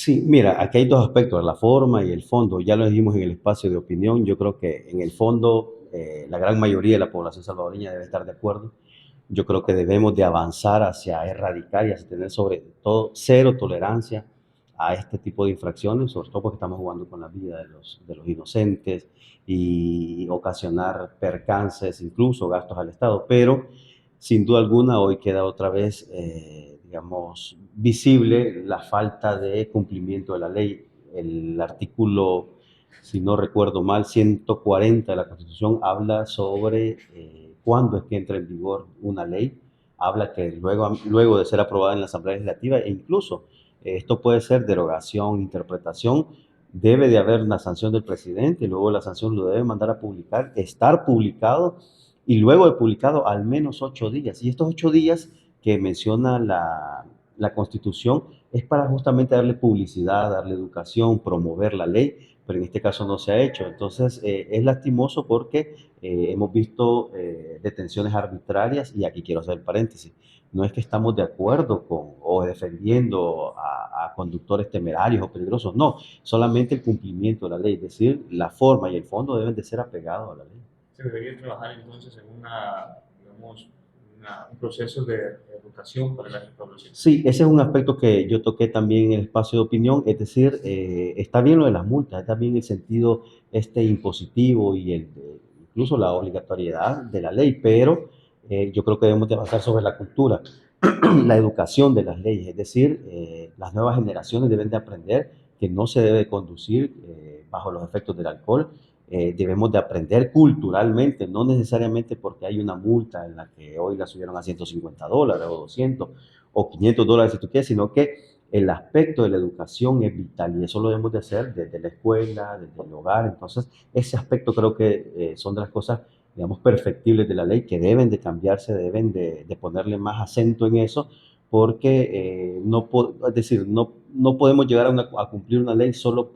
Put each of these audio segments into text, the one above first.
Sí, mira, aquí hay dos aspectos, la forma y el fondo. Ya lo dijimos en el espacio de opinión. Yo creo que en el fondo la gran mayoría de la población salvadoreña debe estar de acuerdo. Yo creo que debemos de avanzar hacia erradicar y hacia tener sobre todo cero tolerancia a este tipo de infracciones, sobre todo porque estamos jugando con la vida de los inocentes y ocasionar percances, incluso gastos al Estado. Pero sin duda alguna hoy queda otra vez, digamos, visible la falta de cumplimiento de la ley. El artículo, si no recuerdo mal, 140 de la Constitución habla sobre cuándo es que entra en vigor una ley. Habla que luego de ser aprobada en la Asamblea Legislativa, e incluso esto puede ser derogación, interpretación, debe de haber una sanción del presidente, luego la sanción lo debe mandar a publicar, estar publicado y luego de publicado al menos 8 días. Y estos 8 días que menciona la Constitución es para justamente darle publicidad, darle educación, promover la ley, pero en este caso no se ha hecho. Entonces es lastimoso porque hemos visto detenciones arbitrarias y aquí quiero hacer el paréntesis. No es que estamos de acuerdo con o defendiendo a conductores temerarios o peligrosos, no, solamente el cumplimiento de la ley, es decir, la forma y el fondo deben de ser apegados a la ley. Se debería trabajar entonces en digamos, un proceso de educación para la población. Sí, ese es un aspecto que yo toqué también en el espacio de opinión, es decir, está bien lo de las multas, está bien el sentido impositivo y incluso la obligatoriedad de la ley, pero yo creo que debemos de avanzar sobre la cultura, la educación de las leyes, es decir, las nuevas generaciones deben de aprender que no se debe conducir bajo los efectos del alcohol. Debemos de aprender culturalmente, no necesariamente porque hay una multa en la que hoy la subieron a $150 o 200 o $500 si tú quieres, sino que el aspecto de la educación es vital y eso lo debemos de hacer desde la escuela, desde el hogar. Entonces, ese aspecto creo que son de las cosas, digamos, perfectibles de la ley que deben de cambiarse, deben de ponerle más acento en eso, porque es decir, no podemos llegar a cumplir una ley solo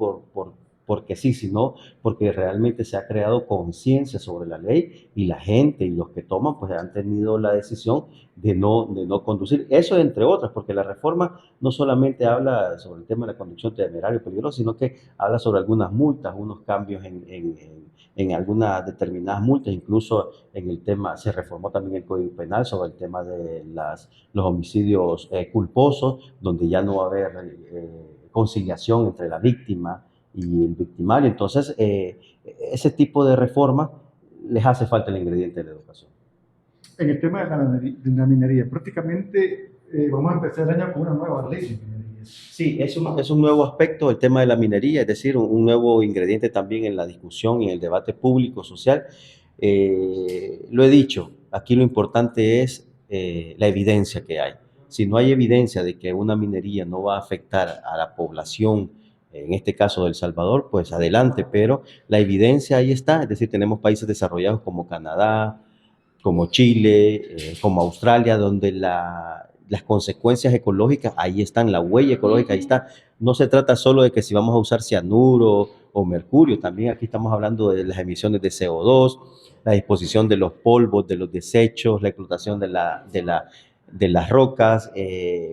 porque sí, sino porque realmente se ha creado conciencia sobre la ley y la gente y los que toman pues han tenido la decisión de no conducir. Eso entre otras, porque la reforma no solamente habla sobre el tema de la conducción temeraria y peligrosa, sino que habla sobre algunas multas, unos cambios en algunas determinadas multas, incluso en el tema, se reformó también el Código Penal sobre el tema de los homicidios culposos, donde ya no va a haber conciliación entre la víctima y el victimario. Entonces, ese tipo de reformas les hace falta el ingrediente de la educación. En el tema de la minería, prácticamente vamos a empezar el año con una nueva ley de minería. Sí, es un nuevo aspecto el tema de la minería, es decir, un nuevo ingrediente también en la discusión y en el debate público, social. Lo he dicho, aquí lo importante es la evidencia que hay. Si no hay evidencia de que una minería no va a afectar a la población, en este caso de El Salvador, pues adelante, pero la evidencia ahí está, es decir, tenemos países desarrollados como Canadá, como Chile, como Australia, donde las consecuencias ecológicas ahí están, la huella ecológica ahí está. No se trata solo de que si vamos a usar cianuro o mercurio, también aquí estamos hablando de las emisiones de CO2, la disposición de los polvos, de los desechos, la explotación de las rocas,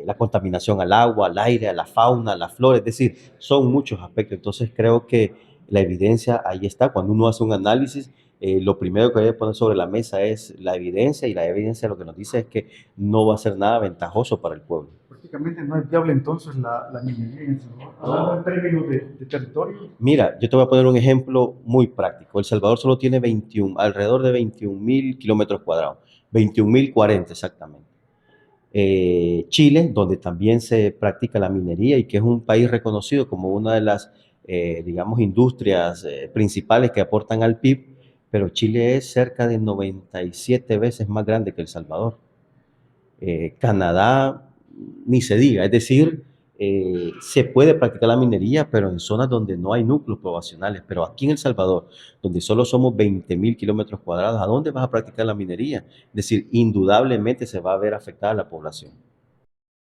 la contaminación al agua, al aire, a la fauna, a la flora, es decir, son muchos aspectos. Entonces creo que la evidencia ahí está. Cuando uno hace un análisis, lo primero que debe poner sobre la mesa es la evidencia y la evidencia lo que nos dice es que no va a ser nada ventajoso para el pueblo. Prácticamente no es viable entonces la minería en El Salvador. Hablando en términos de territorio. Mira, yo te voy a poner un ejemplo muy práctico. El Salvador solo tiene alrededor de 21.000 kilómetros cuadrados, 21.040 exactamente. Chile, donde también se practica la minería y que es un país reconocido como una de las, digamos, industrias principales que aportan al PIB, pero Chile es cerca de 97 veces más grande que El Salvador. Canadá, ni se diga, es decir, se puede practicar la minería, pero en zonas donde no hay núcleos poblacionales. Pero aquí en El Salvador, donde solo somos 20.000 kilómetros cuadrados, ¿a dónde vas a practicar la minería? Es decir, indudablemente se va a ver afectada la población.